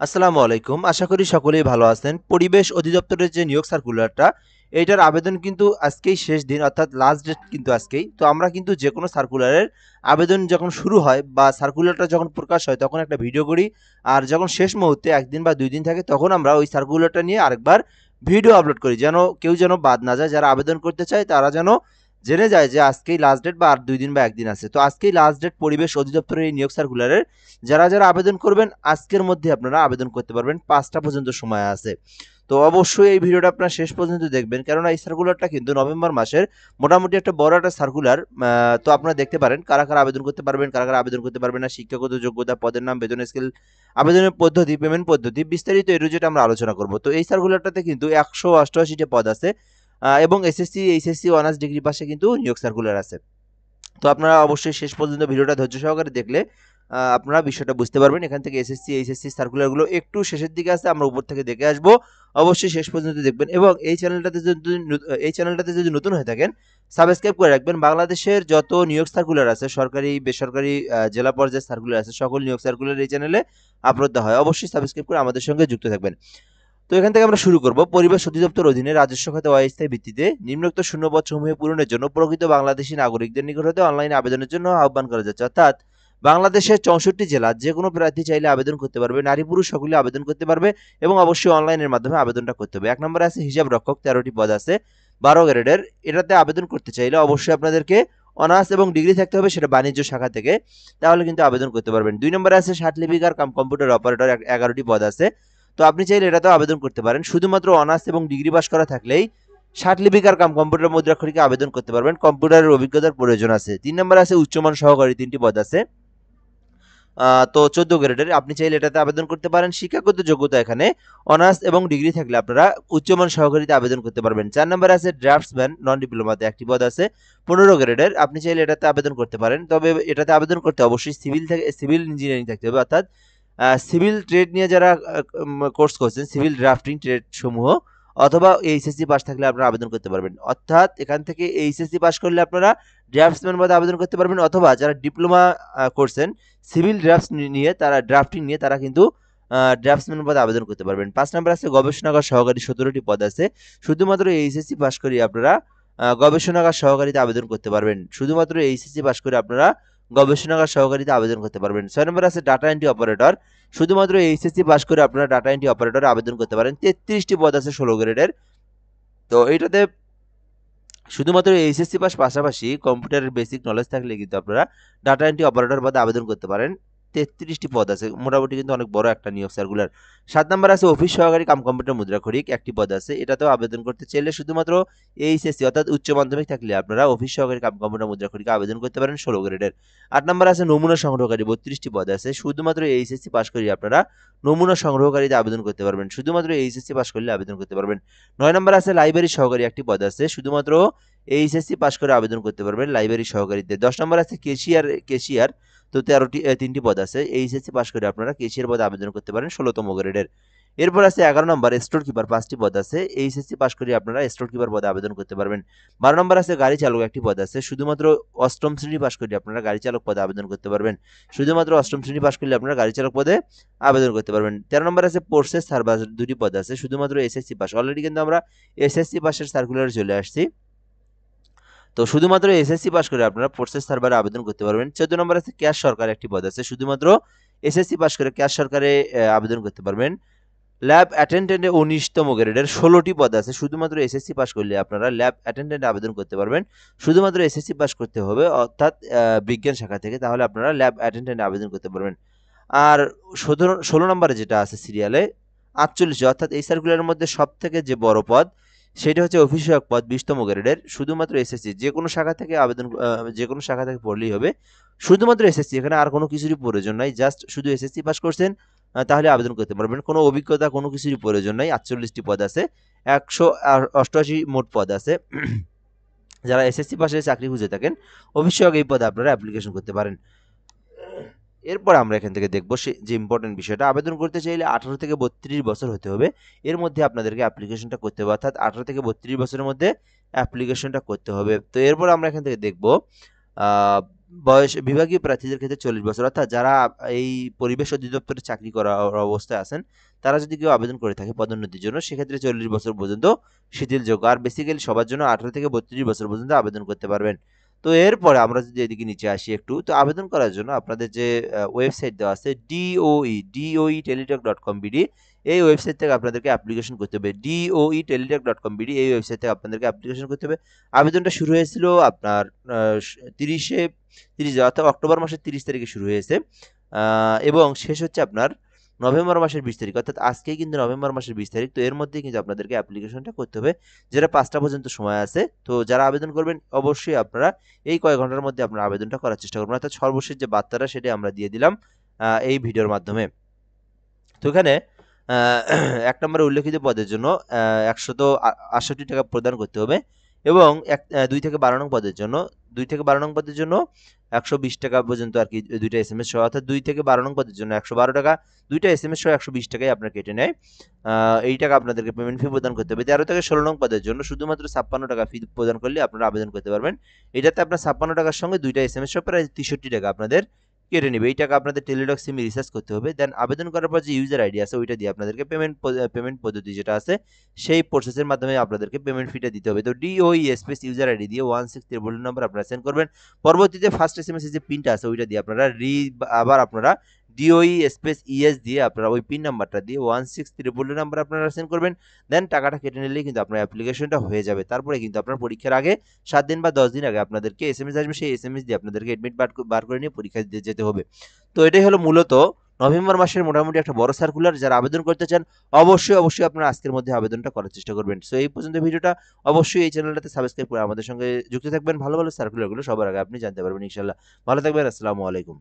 আসসালামু আলাইকুম। আশা করি সকলেই ভালো আছেন। পরিবেশ অধিদপ্তরের যে নিয়োগ সার্কুলারটা, এইটার আবেদন কিন্তু আজকেই শেষ দিন অর্থাৎ লাস্ট ডেট কিন্তু আজকেই। তো আমরা কিন্তু যেকোনো সার্কুলারের আবেদন যখন শুরু হয় বা সার্কুলারটা যখন প্রকাশ হয় তখন একটা ভিডিও করি। আর যখন শেষ মুহূর্তে ১ দিন বা ২ দিন থাকে তখন আমরা ওই সার্কুলারটা নিয়ে আরেকবার ভিডিও আপলোড করি। কেউ যেন বাদ না যায়। যারা আবেদন করতে চায় তারা যেন জেনে যায় যে আজকেই লাস্ট ডেট বা আর ২ দিন বা ১ দিন আছে। তো আজকেই লাস্ট ডেট পরিবেশ অধিদপ্তরের এই নিয়োগ সার্কুলারের। যারা আবেদন করবেন আজকের মধ্যে আপনারা আবেদন করতে পারবেন। ৫টা পর্যন্ত সময় আছে। তো অবশ্যই এই ভিডিওটা আপনারা শেষ পর্যন্ত দেখবেন। কেননা এই সার্কুলারটা কিন্তু নভেম্বর মাসের মোটামুটি একটা বড় একটা সার্কুলার। তো আপনারা দেখতে পারেন কারা আবেদন করতে পারবেন, কারা আবেদন করতে পারবেন না, শিক্ষাগত যোগ্যতা, পদের নাম, বেতন স্কেল, আবেদনের পদ্ধতি, পেমেন্ট পদ্ধতি বিস্তারিত এ টু জেড আমরা আলোচনা করব। তো এই সার্কুলারটাতে কিন্তু ১৮৮ টা পদ আছে এবং এসএসসি, এইচএসসি, অনার্স ডিগ্রি পাশে কিন্তু নিয়োগ সার্কুলার আছে। তো আপনারা অবশ্যই শেষ পর্যন্ত ভিডিওটা ধৈর্য সহকারে দেখলে আপনারা বিষয়টা বুঝতে পারবেন। এখান থেকে এসএসসি, এইচএসসি সার্কুলারগুলো একটু শেষের দিকে আছে, আমরা উপর থেকে দেখে আসবো। অবশ্যই শেষ পর্যন্ত দেখবেন এবং এই চ্যানেলটাতে যদি নতুন হয়ে থাকেন সাবস্ক্রাইব করে রাখবেন। বাংলাদেশের যত নিয়োগ সার্কুলার আছে, সরকারি, বেসরকারি, জেলা পর্যায়ের সার্কুলার আছে, সকল নিয়োগ সার্কুলার এই চ্যানেলে আপলোড দেওয়া হয়। অবশ্যই সাবস্ক্রাইব করে আমাদের সঙ্গে যুক্ত থাকবেন। তো এখান থেকে আমরা শুরু করব। পরিবেশ অধিদপ্তর অধীনে রাজস্ব খাতে অস্থায়ী ভিত্তিতে নিম্নোক্ত শূন্যপদ সমূহ পূরণের জন্য প্রকৃত বাংলাদেশী নাগরিকদের নিকট হতে অনলাইনে আবেদনের জন্য আহ্বান করা যাচ্ছে। অর্থাৎ বাংলাদেশের ৬৪ জেলা যে কোনো প্রার্থী চাইলে আবেদন করতে পারবে, নারী পুরুষ সকলে আবেদন করতে পারবে এবং অবশ্যই অনলাইনের মাধ্যমে আবেদনটা করতে হবে। ১ নম্বরে আছে হিসাব রক্ষক, ১৩টি পদ আছে, ১২ গ্রেডের। এটাতে আবেদন করতে চাইলে অবশ্যই আপনাদেরকে অনার্স এবং ডিগ্রি থাকতে হবে, সেটা বাণিজ্য শাখা থেকে, তাহলে কিন্তু আবেদন করতে পারবেন। ২ নম্বরে আছে ষাট লিপিকার কাম কম্পিউটার অপারেটর, ১১টি পদ আছে। তো আপনি চাইলে এটাতেও আবেদন করতে পারেন। শুধুমাত্র অনার্স এবং ডিগ্রি পাস করা থাকলেই ষাট লিপিকার কাম কম্পিউটার মুদ্রাক্ষরিকে আবেদন করতে পারবেন। কম্পিউটারের অভিজ্ঞতার প্রয়োজন আছে। ৩ নম্বর আছে উচ্চমান সহকারী, ৩টি পদ আছে। তো ১৪ গ্রেডের। আপনি চাইলে এটাতে আবেদন করতে পারেন। শিক্ষাগত যোগ্যতা এখানে অনার্স এবং ডিগ্রি থাকলে আপনারা উচ্চমান সহকারীতে আবেদন করতে পারবেন। ৪ নম্বরে আছে ড্রাফটসম্যান, নন ডিপ্লোমাতে ১টি পদ আছে, ১৫ গ্রেডের। আপনি চাইলে এটাতে আবেদন করতে পারেন। তবে এটাতে আবেদন করতে অবশ্যই সিভিল ইঞ্জিনিয়ারিং থাকতে হবে। অর্থাৎ সিভিল ট্রেড নিয়ে যারা কোর্স করছেন, সিভিল ড্রাফটিং ট্রেড সমূহ, অথবা এইচএসসি পাস থাকলে আপনারা আবেদন করতে পারবেন। অর্থাৎ এখান থেকে এইচএসসি পাস করলে আপনারা ড্রাফটসম্যান পদে আবেদন করতে পারবেন, অথবা যারা ডিপ্লোমা করছেন সিভিল ড্রাফটিং নিয়ে তারা কিন্তু ড্রাফটসম্যান পদে আবেদন করতে পারবেন। ৫ নম্বর আছে গবেষণাগার সহকারী, ১৭টি পদ আছে। শুধুমাত্র এইচএসসি পাস করে আপনারা গবেষণাগার সহকারীতে আবেদন করতে পারবেন। শুধুমাত্র এইচএসসি পাস করে আপনারা গবেষণাগার সহকারীতে আবেদন করতে পারবেন। ৬ নম্বর আছে ডাটা এন্ট্রি অপারেটর। শুধুমাত্র এইচএসসি পাস করে আপনারা ডাটা এন্ট্রি অপারেটরে আবেদন করতে পারেন। ৩৩টি পদ আছে ১৬ গ্রেডের। তো এইটাতে শুধুমাত্র এইচএসসি পাস পাশাপাশি কম্পিউটারের বেসিক নলেজ থাকলে কিন্তু আপনারা ডাটা এন্ট্রি অপারেটর পদে আবেদন করতে পারেন। ৩৩টি পদ আছে, মোটামুটি কিন্তু অনেক বড় একটা নিয়োগ সার্কুলার। ৭ নম্বর আছে অফিস সহকারী কাম কম্পিউটার মুদ্রাক্ষরিক, ১টি পদ আছে। এটাতেও আবেদন করতে চাইলে শুধুমাত্র এইচএসসি অর্থাৎ উচ্চ মাধ্যমিক থাকলে আপনারা অফিস সহকারী কাম কম্পিউটার মুদ্রাক্ষরিকে আবেদন করতে পারেন ১৬ গ্রেডের। ৮ নম্বর আছে নমুনা সংগ্রহকারী, ৩২টি পদ আছে। শুধুমাত্র এইচএসসি পাস করে আপনারা নমুনা সংগ্রহকারীতে আবেদন করতে পারবেন। শুধুমাত্র এইচএসসি পাস করলে আবেদন করতে পারবেন। ৯ নম্বর আছে লাইব্রেরি সহকারী, 1টি পদ আছে। শুধুমাত্র এইচএসসি পাস করে আবেদন করতে পারবেন লাইব্রেরি সহকারীতে। ১০ নম্বর আছে কেশিয়ার। তো ৩টি পদ আছে। এইচএসসি পাস করে আপনারা কেশিয়ার পদে আবেদন করতে পারেন ১৬তম গ্রেডের। এরপর আছে ১১ নম্বর স্টোর কিপার, ৫টি পদ আছে। এইচএসসি পাস করে আপনারা স্টোর কিপার পদে আবেদন করতে পারবেন। ১২ নম্বর আছে গাড়ি চালক, ১টি পদ আছে। শুধুমাত্র অষ্টম শ্রেণী পাস করে আপনারা গাড়ি চালক পদে আবেদন করতে পারবেন। শুধুমাত্র অষ্টম শ্রেণী পাস করলে আপনারা গাড়ি চালক পদে আবেদন করতে পারবেন। ১৩ নম্বর আছে প্রসেস সার্ভার, ২টি পদ আছে। শুধুমাত্র এসএসসি পাস। অলরেডি কিন্তু আমরা এসএসসি পাসের সার্কুলারে চলে আসছি। তো শুধুমাত্র এসএসসি পাস করে আপনারা প্রসেস সার্ভারে আবেদন করতে পারবেন। ১৪ নম্বর আছে ক্যাশ সরকার, ১টি পদ আছে। শুধুমাত্র এসএসসি পাস করে ক্যাশ সরকারে আবেদন করতে পারবেন। ল্যাব অ্যাটেন্ডেন্টে ১৯তম গ্রেডের ১৬টি পদ আছে। শুধুমাত্র এসএসসি পাস করলে আপনারা ল্যাব অ্যাটেন্ডেন্টে আবেদন করতে পারবেন। শুধুমাত্র এসএসসি পাস করতে হবে, অর্থাৎ বিজ্ঞান শাখা থেকে, তাহলে আপনারা ল্যাব অ্যাটেন্ডেন্টে আবেদন করতে পারবেন। আর ১৬ নম্বরে যেটা আছে সিরিয়ালে ৪৮, অর্থাৎ এই সার্কুলারের মধ্যে সবথেকে যে বড় পদ সেটা হচ্ছে অফিস সহায়ক পদ, ২০তম গ্রেডের। শুধুমাত্র এসএসসি, যেকোনো শাখা থেকে যেকোনো শাখা থেকে পড়লেই হবে। শুধুমাত্র এসএসসি, এখানে আর কোনো কিছুরই প্রয়োজন নাই। জাস্ট শুধু এসএসসি পাস করছেন তাহলে আবেদন করতে পারবেন। কোনো অভিজ্ঞতা কোনো কিছুরই প্রয়োজন নাই। ৪৮টি পদ আছে, ১৮৮ মোট পদ আছে। যারা এসএসসি পাশে চাকরি খুঁজে থাকেন অবশ্যই এই পদে আপনারা অ্যাপ্লিকেশন করতে পারেন। এরপর আমরা এখান থেকে দেখব যে ইম্পর্টেন্ট বিষয়টা, আবেদন করতে চাইলে ১৮ থেকে ৩২ বছর হতে হবে। এর মধ্যে আপনাদেরকে অ্যাপ্লিকেশনটা করতে হবে, অর্থাৎ ১৮ থেকে ৩২ বছরের মধ্যে অ্যাপ্লিকেশনটা করতে হবে। তো এরপর আমরা এখান থেকে দেখব বিভাগীয় প্রার্থীদের ক্ষেত্রে 40 বছর, অর্থাৎ যারা এই পরিবেশ অধিদপ্তরে চাকরি করার অবস্থায় আছেন, তারা যদি কেউ আবেদন করে থাকে পদোন্নতির জন্য, সেক্ষেত্রে 40 বছর পর্যন্ত শিথিলযোগ্য। আর বেসিক্যালি সবার জন্য 18 থেকে 32 বছর পর্যন্ত আবেদন করতে পারবেন। তো এরপরে আমরা যদি এদিকে নিচে আসি একটু, তো আবেদন করার জন্য আপনাদের যে ওয়েবসাইট দেওয়া আছে DOE teletalk.com BD, এই ওয়েবসাইট থেকে আপনাদেরকে অ্যাপ্লিকেশন করতে হবে। DOE teletalk.com BD, এই ওয়েবসাইট থেকে আপনাদেরকে অ্যাপ্লিকেশন করতে হবে। আবেদনটা শুরু হয়েছিল আপনার 30 অর্থাৎ অক্টোবর মাসের 30 তারিখে শুরু হয়েছে, এবং শেষ হচ্ছে আপনার নভেম্বর মাসের 20 তারিখ, অর্থাৎ আজকেই কিন্তু নভেম্বর মাসের 20 তারিখ। তো এর মধ্যেই কিন্তু আপনাদেরকে অ্যাপ্লিকেশনটা করতে হবে, যেটা 5টা পর্যন্ত সময় আছে। তো যারা আবেদন করবেন অবশ্যই আপনারা এই কয়েক ঘন্টার মধ্যে আপনারা আবেদনটা করার চেষ্টা করবেন, অর্থাৎ সর্বশেষ যে বার্তাটা সেটাই আমরা দিয়ে দিলাম এই ভিডিওর মাধ্যমে। তো এখানে 1 নম্বরে উল্লেখিত পদের জন্য 168 টাকা প্রদান করতে হবে, এবং 2 থেকে 12 নং পদের জন্য 2 থেকে 12 নং পদের জন্য 120 টাকা পর্যন্ত আর কি, দুইটা এসএমএস সহ, অর্থাৎ 2 থেকে 12 নং পদের জন্য 112 টাকা, দুইটা এসএমএস সহ 120 টাকায় আপনার কেটে নেয়। এই টাকা আপনাদেরকে পেমেন্ট ফি প্রদান করতে হবে। 13 থেকে 16 নং পদের জন্য শুধুমাত্র 56 টাকা ফি প্রদান করলে আপনারা আবেদন করতে পারবেন। এটাতে আপনার 56 টাকার সঙ্গে দুইটা এসএমএস সহ প্রায় 63 টাকা আপনাদের কেটে নেবে। এই টাকা আপনাদের টেলিটক সিমে রিচার্জ করতে হবে। দেন আবেদন করার পর যে ইউজার আইডি আছে ওইটা দিয়ে আপনাদেরকে পেমেন্ট পদ্ধতি যেটা আছে সেই প্রসেসের মাধ্যমে আপনাদেরকে পেমেন্ট ফিটা দিতে হবে। তো DOE স্পেস ইউজার আইডি দিয়ে 16 নম্বর আপনারা সেন্ড করবেন। পরবর্তীতে ফার্স্ট এসএমএস যে পিনটা আছে ওইটা দিয়ে আপনারা আবার আপনারা DOE স্পেস ES দিয়ে আপনারা ওই পিন নাম্বারটা দিয়ে 16 নাম্বার আপনারা সেন্ড করবেন। দেন টাকাটা কেটে নিলেই কিন্তু আপনার অ্যাপ্লিকেশনটা হয়ে যাবে। তারপরে কিন্তু আপনার পরীক্ষার আগে 7 দিন বা 10 দিন আগে আপনাদেরকে এসএমএস আসবে, সেই এসএমএস দিয়ে আপনাদেরকে এডমিট বার করে নিয়ে পরীক্ষা দিতে যেতে হবে। তো এটাই হলো মূলত নভেম্বর মাসের মোটামুটি একটা বড় সার্কুলার। যারা আবেদন করতে চান অবশ্যই আপনারা আজকের মধ্যে আবেদনটা করার চেষ্টা করবেন। সো এই পর্যন্ত ভিডিওটা, অবশ্যই এই চ্যানেলটাতে সাবস্ক্রাইব করে আমাদের সঙ্গে যুক্ত থাকবেন। ভালো সার্কুলারগুলো সবার আগে আপনি জানতে পারবেন ইনশাআল্লাহ। ভালো থাকবেন। আসসালামু আলাইকুম।